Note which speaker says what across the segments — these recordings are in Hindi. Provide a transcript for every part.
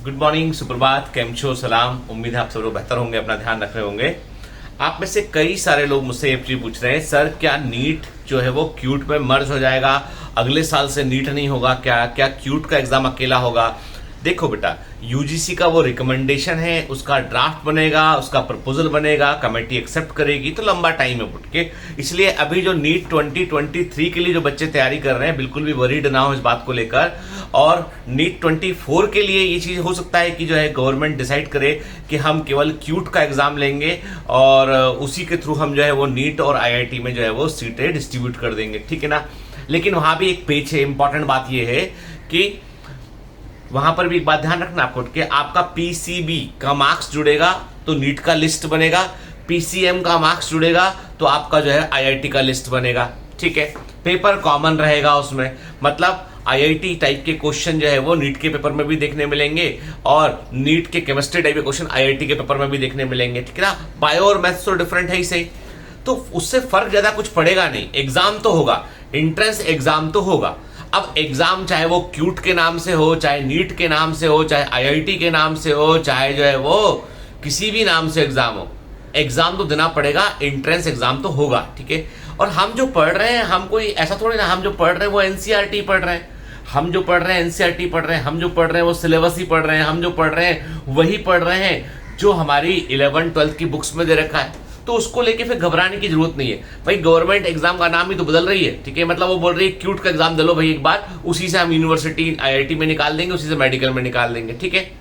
Speaker 1: गुड मॉर्निंग, सुप्रभात, केम छो, सलाम। उम्मीद है आप सब लोग बेहतर होंगे, अपना ध्यान रख रहे होंगे। आप में से कई सारे लोग मुझसे ये चीज पूछ रहे हैं, सर क्या नीट जो है वो क्यूट में मर्ज हो जाएगा, अगले साल से नीट नहीं होगा क्या, क्या क्यूट का एग्जाम अकेला होगा? देखो बेटा, यूजीसी का वो रिकमेंडेशन है, उसका ड्राफ्ट बनेगा, उसका प्रपोजल बनेगा, कमेटी एक्सेप्ट करेगी, तो लंबा टाइम है बुट के। इसलिए अभी जो नीट 2023 के लिए जो बच्चे तैयारी कर रहे हैं, बिल्कुल भी वरीड ना हो इस बात को लेकर। और नीट 24 के लिए ये चीज हो सकता है कि जो है गवर्नमेंट डिसाइड करे कि हम केवल क्यूट का एग्जाम लेंगे और उसी के थ्रू हम जो है वो नीट और आईआईटी में जो है वो सीटें डिस्ट्रीब्यूट कर देंगे, ठीक है ना। लेकिन वहां भी एक पेच है, इंपॉर्टेंट बात यह है कि वहां पर भी एक बात ध्यान रखना आपको कि आपका पीसीबी का मार्क्स जुड़ेगा तो नीट का लिस्ट बनेगा, पीसीएम का मार्क्स जुड़ेगा तो आपका जो है आईआईटी का लिस्ट बनेगा, ठीक है। पेपर कॉमन रहेगा उसमें, मतलब आईआईटी टाइप के क्वेश्चन जो है वो नीट के पेपर में भी देखने मिलेंगे और नीट के केमिस्ट्री टाइप के क्वेश्चन आईआईटी के पेपर में भी देखने मिलेंगे, ठीक है ना। बायो और मैथ्स तो डिफरेंट है ही सही, तो उससे फर्क ज्यादा कुछ पड़ेगा नहीं। एग्जाम तो होगा, एंट्रेंस एग्जाम तो होगा। अब एग्जाम चाहे वो क्यूट के नाम से हो, चाहे नीट के नाम से हो, चाहे आईआईटी के नाम से हो, चाहे जो है वो किसी भी नाम से एग्जाम हो, एग्जाम तो देना पड़ेगा, एंट्रेंस एग्जाम तो होगा, ठीक है। और हम जो पढ़ रहे हैं, हम कोई ऐसा थोड़ी ना, हम जो पढ़ रहे हैं वो एनसीईआरटी पढ़ रहे हैं, हम जो पढ़ रहे हैं एनसीईआरटी पढ़ रहे हैं, हम जो पढ़ रहे हैं वो सिलेबस ही पढ़ रहे हैं, हम जो पढ़ रहे हैं वही पढ़ रहे हैं जो हमारी 11th-12th की बुक्स में दे रखा है। तो उसको लेके फिर घबराने की जरूरत नहीं है भाई। गवर्नमेंट एग्जाम का नाम ही तो बदल रही है, ठीक है। मतलब वो बोल रही है क्यूट का एग्जाम दे लो भाई एक बार, उसी से हम यूनिवर्सिटी आईआईटी में निकाल देंगे, उसी से मेडिकल में निकाल देंगे, ठीक है।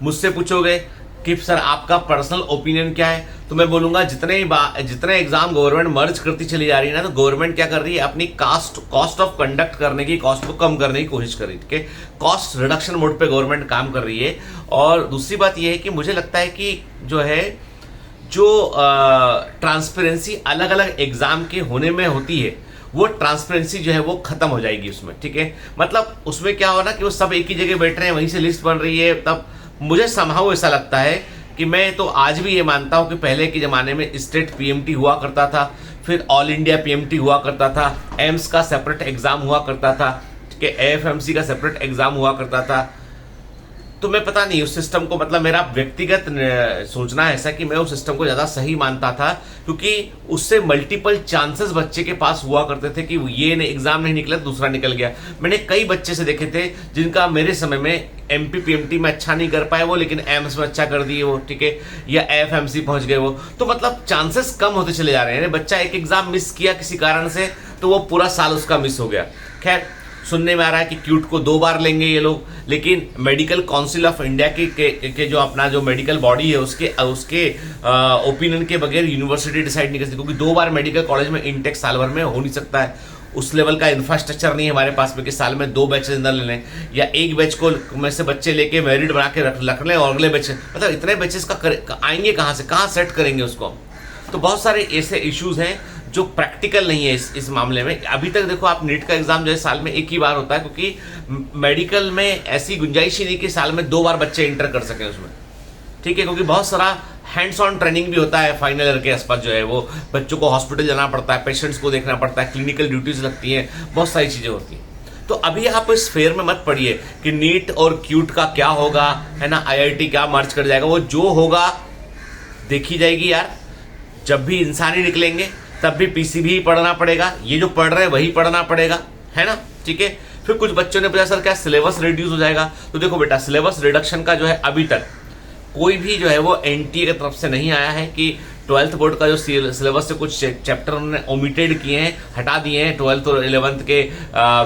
Speaker 1: मुझसे पूछोगे कि सर आपका पर्सनल ओपिनियन क्या है, तो मैं बोलूंगा जितने एग्जाम गवर्नमेंट मर्ज करती चली जा रही है ना, तो गवर्नमेंट क्या कर रही है, अपनी कॉस्ट ऑफ कंडक्ट करने की, कॉस्ट को कम करने की कोशिश कर रही है, ठीक है। कॉस्ट रिडक्शन मोड पे गवर्नमेंट काम कर रही है। और दूसरी बात यह है कि मुझे लगता है कि जो ट्रांसपेरेंसी अलग अलग एग्जाम के होने में होती है, वो ट्रांसपेरेंसी जो है वो खत्म हो जाएगी उसमें, ठीक है। मतलब उसमें क्या हो ना कि वो सब एक ही जगह बैठ रहे हैं, वहीं से लिस्ट बन रही है। तब मुझे समहाउ ऐसा लगता है कि मैं तो आज भी ये मानता हूं कि पहले के जमाने में स्टेट पीएमटी हुआ करता था, फिर ऑल इंडिया पीएमटी हुआ करता था, एम्स का सेपरेट एग्जाम हुआ करता था, ठीक है, एएफएमसी का सेपरेट एग्जाम हुआ करता था। तो मैं पता नहीं उस सिस्टम को, मतलब मेरा व्यक्तिगत सोचना है ऐसा कि मैं उस सिस्टम को ज्यादा सही मानता था, क्योंकि उससे मल्टीपल चांसेस बच्चे के पास हुआ करते थे कि ये एग्जाम नहीं निकला दूसरा निकल गया। मैंने कई बच्चे से देखे थे जिनका मेरे समय में एमपी पीएमटी में अच्छा नहीं कर पाए वो, लेकिन एम्स में अच्छा कर दिए वो, ठीक है, या एएफएमसी पहुंच गए वो। तो मतलब चांसेस कम होते चले जा रहे हैं। बच्चा एक एग्जाम मिस किया किसी कारण से तो वो पूरा साल उसका मिस हो गया। खैर, सुनने में आ रहा है कि क्यूट को 2 बार लेंगे ये लोग, लेकिन मेडिकल काउंसिल ऑफ इंडिया के जो अपना जो मेडिकल बॉडी है उसके ओपिनियन के बगैर यूनिवर्सिटी डिसाइड नहीं कर सकती, क्योंकि 2 बार मेडिकल कॉलेज में इनटेक साल भर में हो नहीं सकता है। उस लेवल का इंफ्रास्ट्रक्चर नहीं है हमारे पास में कि साल में 2 बैचेस अंदर ले लें, या एक बैच को में से बच्चे लेके मेरिट बना के रख लें और अगले बैच, मतलब इतने बैचेस का आएंगे कहाँ से, कहाँ सेट करेंगे उसको। तो बहुत सारे ऐसे इश्यूज हैं जो प्रैक्टिकल नहीं है इस मामले में। अभी तक देखो आप, नीट का एग्जाम जो है साल में एक ही बार होता है, क्योंकि मेडिकल में ऐसी गुंजाइश ही नहीं कि साल में 2 बार बच्चे इंटर कर सकें उसमें, ठीक है, क्योंकि बहुत सारा हैंड्स ऑन ट्रेनिंग भी होता है। फाइनल ईयर के आसपास जो है वो बच्चों को हॉस्पिटल जाना पड़ता है, पेशेंट्स को देखना पड़ता है, क्लिनिकल ड्यूटीज लगती हैं, बहुत सारी चीजें होती हैं। तो अभी आप इस फेयर में मत पड़िए कि नीट और क्यूट का क्या होगा, है ना, आईआईटी क्या मर्ज कर जाएगा। वो जो होगा देखी जाएगी यार। जब भी इंसान ही निकलेंगे तब भी पीसीबी ही पढ़ना पड़ेगा, ये जो पढ़ रहे हैं वही पढ़ना पड़ेगा, है ना, ठीक है। फिर कुछ बच्चों ने पूछा सर क्या सिलेबस रिड्यूस हो जाएगा, तो देखो बेटा, सिलेबस रिडक्शन का जो है अभी तक कोई भी जो है वो एनटीए की तरफ से नहीं आया है कि 12th बोर्ड का जो सिलेबस से कुछ चैप्टर उन्होंने ओमिटेड किए हैं, हटा दिए हैं 12th और 11th के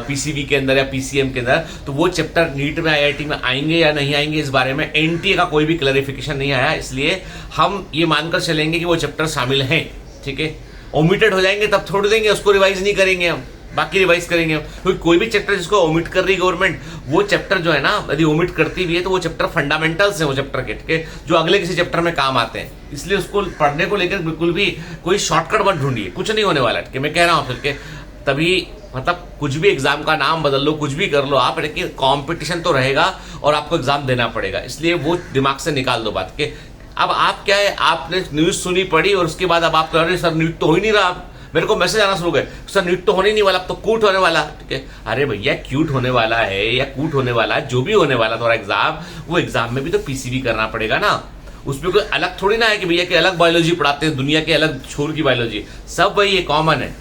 Speaker 1: पीसीबी के अंदर या पीसीएम के अंदर, तो वो चैप्टर नीट में आईआईटी में आएंगे या नहीं आएंगे, इस बारे में एनटीए का कोई भी क्लैरिफिकेशन नहीं आया। इसलिए हम ये मानकर चलेंगे कि वो चैप्टर शामिल हैं, ठीक है। ओमिटेड हो जाएंगे तब छोड़ देंगे, उसको रिवाइज नहीं करेंगे हम, बाकी रिवाइज करेंगे हम, क्योंकि कोई भी चैप्टर जिसको ओमिट कर रही गवर्नमेंट, वो चैप्टर जो है ना, यदि ओमिट करती भी है तो वो चैप्टर फंडामेंटल्स है वो चैप्टर के, ठीक है, जो अगले किसी चैप्टर में काम आते हैं। इसलिए उसको पढ़ने को लेकर बिल्कुल भी कोई शॉर्टकट मत ढूंढिए, कुछ नहीं होने वाला, ठीक है, मैं कह रहा हूँ फिर के तभी, मतलब कुछ भी एग्जाम का नाम बदल लो, कुछ भी कर लो आप, लेकिन कॉम्पिटिशन तो रहेगा और आपको एग्जाम देना पड़ेगा। इसलिए वो दिमाग से निकाल दो बात के। अब आप क्या है, आपने न्यूज सुनी पढ़ी और उसके बाद अब आप कह रहे हैं सर नीट तो हो ही नहीं रहा, मेरे को मैसेज आना शुरू हो गए, सर नीट तो होने ही नहीं वाला, अब तो कूट होने वाला। ठीक है, अरे भैया क्यूट होने वाला है या कूट होने वाला है, जो भी होने वाला तुम्हारा एग्जाम, वो एग्जाम में भी तो पीसीबी करना पड़ेगा ना। उसमें कोई अलग थोड़ी ना है कि भैया कि अलग बायोलॉजी पढ़ाते हैं, दुनिया के अलग छोर की बायोलॉजी, सब वही है, कॉमन है।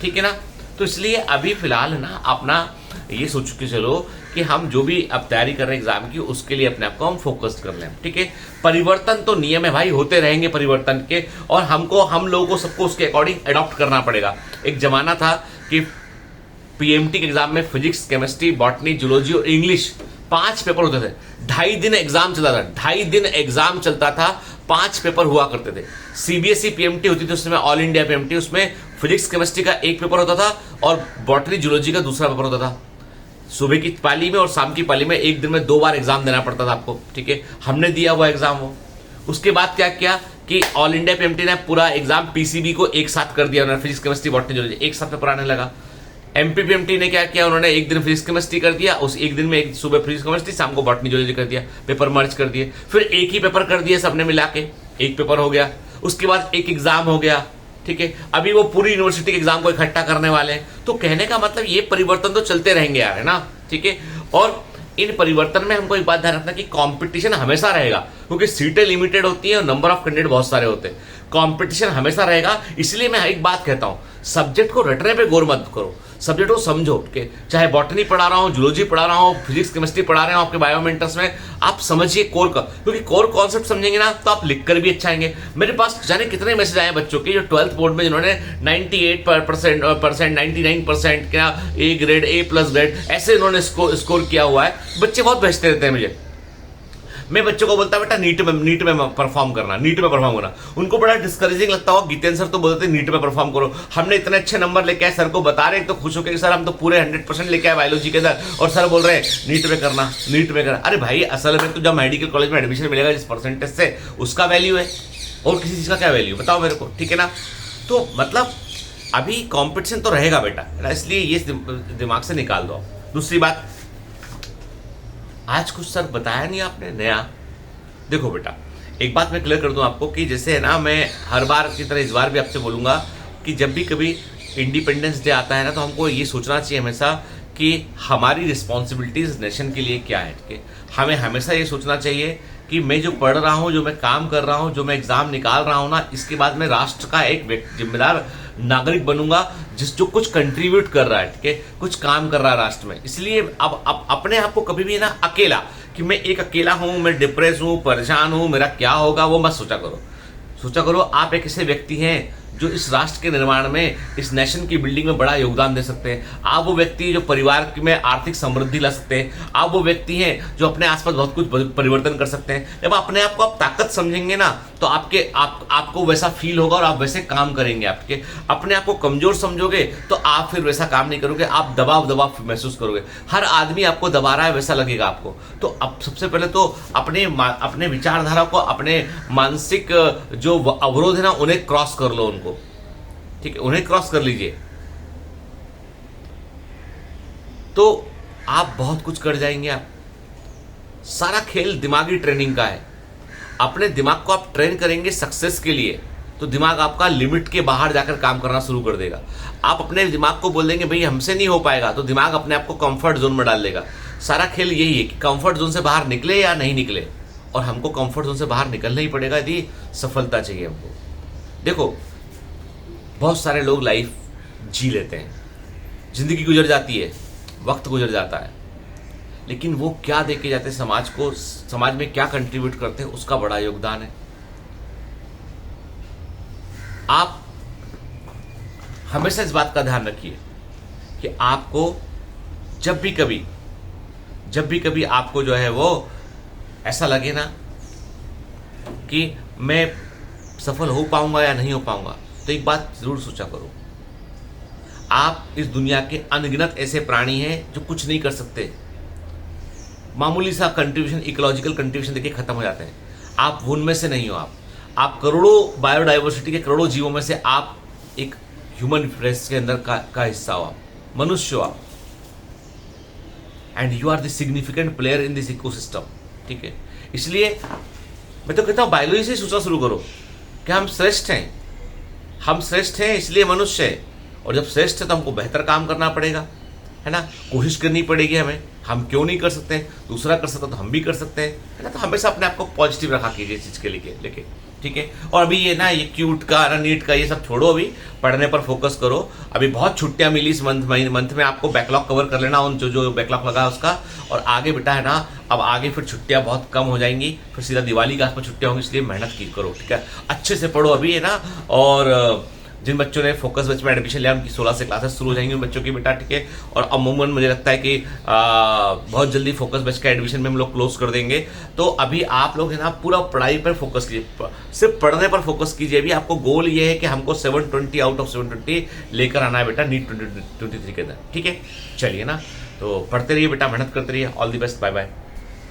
Speaker 1: ठीक है ना। तो इसलिए अभी फिलहाल ना अपना ये सोच के चलो कि हम जो भी अब तैयारी कर रहे हैं एग्जाम की, उसके लिए अपने आप को हम फोकस कर लें। ठीक है, परिवर्तन तो नियम है भाई, होते रहेंगे परिवर्तन के, और हम लोगों को सबको उसके अकॉर्डिंग अडॉप्ट करना पड़ेगा। एक जमाना था कि पीएमटी के एग्जाम में फिजिक्स, केमिस्ट्री, बॉटनी, जूलॉजी और इंग्लिश 5 पेपर होते थे। 2.5 दिन एग्जाम चलता था, 2.5 दिन एग्जाम चलता था, 5 पेपर हुआ करते थे। सीबीएसई पीएमटी होती थी उसमें, ऑल इंडिया पीएमटी, उसमें फिजिक्स केमिस्ट्री का 1 पेपर होता था और बॉटनी जूलॉजी का दूसरा पेपर होता था। सुबह की पाली में और शाम की पाली में एक दिन में 2 बार एग्जाम देना पड़ता था आपको। ठीक है, हमने दिया हुआ एग्जाम हो। उसके बाद क्या किया कि ऑल इंडिया पीएमटी ने पूरा एग्जाम पीसीबी को एक साथ कर दिया, उन्होंने फिजिक्स केमिस्ट्री बॉटनी जूलॉजी एक साथ पेपर आने लगा। एमपी पीएमटी ने क्या किया, उन्होंने एक दिन फिजिक्स केमिस्ट्री कर दिया, उस एक दिन में एक सुबह फिजिक्स केमिस्ट्री, शाम को बॉटनी जूलॉजी कर दिया, पेपर मर्ज कर दिए। फिर एक ही पेपर कर दिया सबने मिला के, एक पेपर हो गया। उसके बाद एक एग्जाम हो गया। ठीक है, अभी वो पूरी यूनिवर्सिटी के एग्जाम को इकट्ठा करने वाले हैं। तो कहने का मतलब ये परिवर्तन तो चलते रहेंगे यार, है ना। ठीक है, और इन परिवर्तन में हमको एक बात ध्यान रखना कि कंपटीशन हमेशा रहेगा, क्योंकि सीटें लिमिटेड होती हैं और नंबर ऑफ कैंडिडेट बहुत सारे होते हैं। कंपटीशन हमेशा रहेगा। इसलिए मैं एक बात कहता हूं, सब्जेक्ट को रटने पे गौर मत करो, सब्जेक्ट को समझो। के चाहे बॉटनी पढ़ा रहा हूं, जूलॉजी पढ़ा रहा हूं, फिजिक्स केमिस्ट्री पढ़ा रहे हो आपके बायोमेंटर्स में, आप समझिए कोर का, क्योंकि कोर कॉन्सेप्ट समझेंगे ना तो आप लिखकर भी अच्छा आएंगे। मेरे पास जाने कितने मैसेज आए बच्चों के जो 12th बोर्ड में जिन्होंने 98% 99% क्या ए ग्रेड, A+ ग्रेड ऐसे इन्होंने स्कोर किया हुआ है। बच्चे बहुत भेजते रहते हैं मुझे। मैं बच्चों को बोलता बेटा नीट में परफॉर्म करना, नीट में परफॉर्म करना। उनको बड़ा डिस्करेजिंग लगता होगा, गीतेंद्र सर तो बोलते नीट में परफॉर्म करो, हमने इतने अच्छे नंबर लेके आए, सर को बता रहे हैं तो खुश होकर सर हम तो पूरे 100% लेके आए बायोलॉजी के अंदर, और सर बोल रहे हैं नीट में करना, नीट में करना। अरे भाई असल में तो जब मेडिकल कॉलेज में एडमिशन मिलेगा जिस परसेंटेज से, उसका वैल्यू है, और किसी चीज का क्या वैल्यू बताओ मेरे को। ठीक है ना। तो मतलब अभी कॉम्पिटिशन तो रहेगा बेटा, इसलिए ये दिमाग से निकाल दो। दूसरी बात, आज कुछ सर बताया नहीं आपने नया। देखो बेटा, एक बात मैं क्लियर कर दूं आपको कि जैसे है ना, मैं हर बार की तरह इस बार भी आपसे बोलूंगा कि जब भी कभी इंडिपेंडेंस डे आता है ना, तो हमको ये सोचना चाहिए हमेशा कि हमारी रिस्पॉन्सिबिलिटीज नेशन के लिए क्या है। ठीक है, हमें हमेशा ये सोचना चाहिए कि मैं जो पढ़ रहा हूँ, जो मैं काम कर रहा हूँ, जो मैं एग्जाम निकाल रहा हूँ ना, इसके बाद मैं राष्ट्र का एक जिम्मेदार नागरिक बनूंगा जो कुछ कंट्रीब्यूट कर रहा है। ठीक है, कुछ काम कर रहा है राष्ट्र में। इसलिए अब अपने आप को कभी भी ना अकेला, कि मैं एक अकेला हूं, मैं डिप्रेस हूं, परेशान हूं, मेरा क्या होगा, वो मत सोचा करो। सोचा करो आप एक ऐसे व्यक्ति हैं जो इस राष्ट्र के निर्माण में, इस नेशन की बिल्डिंग में बड़ा योगदान दे सकते हैं। आप वो व्यक्ति जो परिवार में आर्थिक समृद्धि ला सकते हैं। आप वो व्यक्ति हैं जो अपने आसपास बहुत कुछ परिवर्तन कर सकते हैं। जब अपने आप को आप ताकत समझेंगे ना, तो आपको वैसा फील होगा और आप वैसे काम करेंगे। आपके अपने आप को कमजोर समझोगे तो आप फिर वैसा काम नहीं करोगे, आप दबाव महसूस करोगे। हर आदमी आपको दबा रहा है वैसा लगेगा आपको। तो अब सबसे पहले तो अपने विचारधारा को, अपने मानसिक जो अवरोध है ना, उन्हें क्रॉस कर लो उनको। ठीक है, उन्हें क्रॉस कर लीजिए तो आप बहुत कुछ कर जाएंगे। आप सारा खेल दिमागी ट्रेनिंग का है। अपने दिमाग को आप ट्रेन करेंगे सक्सेस के लिए, तो दिमाग आपका लिमिट के बाहर जाकर काम करना शुरू कर देगा। आप अपने दिमाग को बोल देंगे भाई हमसे नहीं हो पाएगा, तो दिमाग अपने आप को कंफर्ट जोन में डाल देगा। सारा खेल यही है कि कंफर्ट जोन से बाहर निकले या नहीं निकले, और हमको कंफर्ट जोन से बाहर निकलना ही पड़ेगा यदि सफलता चाहिए हमको। देखो, बहुत सारे लोग लाइफ जी लेते हैं, जिंदगी गुजर जाती है, वक्त गुजर जाता है, लेकिन वो क्या दे के जाते हैं समाज को, समाज में क्या कंट्रीब्यूट करते हैं, उसका बड़ा योगदान है। आप हमेशा इस बात का ध्यान रखिए कि आपको जब भी कभी आपको जो है वो ऐसा लगे ना कि मैं सफल हो पाऊंगा या नहीं हो पाऊंगा, तो एक बात जरूर सोचा करो, आप इस दुनिया के अनगिनत ऐसे प्राणी हैं जो कुछ नहीं कर सकते। मामूली सा कंट्रीब्यूशन, इकोलॉजिकल कंट्रीब्यूशन देखिए खत्म हो जाते हैं। आप उनमें से नहीं हो। आप करोड़ों बायोडाइवर्सिटी के करोड़ों जीवों में से आप एक ह्यूमन रेस के अंदर का हिस्सा हो, आप मनुष्य हो आप, and you are the significant player in this ecosystem. ठीक है, इसलिए मैं तो कहता हूं बायोलॉजी से सोचना शुरू करो कि हम श्रेष्ठ हैं। हम श्रेष्ठ हैं इसलिए मनुष्य है, और जब श्रेष्ठ है तो हमको बेहतर काम करना पड़ेगा, है ना, कोशिश करनी पड़ेगी हमें। हम क्यों नहीं कर सकते, दूसरा कर सकता तो हम भी कर सकते हैं, है ना। तो हमेशा अपने आप को पॉजिटिव रखा कीजिए इस चीज़ के लेके, ठीक है। और अभी ये ना, ये क्यूट का ना, नीट का, ये सब छोड़ो, अभी पढ़ने पर फोकस करो। अभी बहुत छुट्टियां मिली इस मंथ में आपको बैकलॉग कवर कर लेना, उन जो बैकलॉग लगा है उसका। और आगे बेटा है ना, अब आगे फिर छुट्टियां बहुत कम हो जाएंगी, फिर सीधा दिवाली के आसपास छुट्टियां होंगी, इसलिए मेहनत की करो, ठीक है। अच्छे से पढ़ो अभी, है ना। और जिन बच्चों ने फोकस बैच में एडमिशन लिया उनकी 16 से क्लासेस शुरू हो जाएंगी उन बच्चों की बेटा, ठीक है। और अमूमन मुझे लगता है कि बहुत जल्दी फोकस बैच का एडमिशन में हम लोग क्लोज कर देंगे। तो अभी आप लोग है ना पूरा पढ़ाई पर फोकस कीजिए, सिर्फ पढ़ने पर फोकस कीजिए। अभी आपको गोल ये है कि हमको 720 आउट ऑफ 720 लेकर आना है बेटा नीट 2023 के अंदर, ठीक है। चलिए ना, तो पढ़ते रहिए बेटा, मेहनत करते रहिए। All the best, bye bye.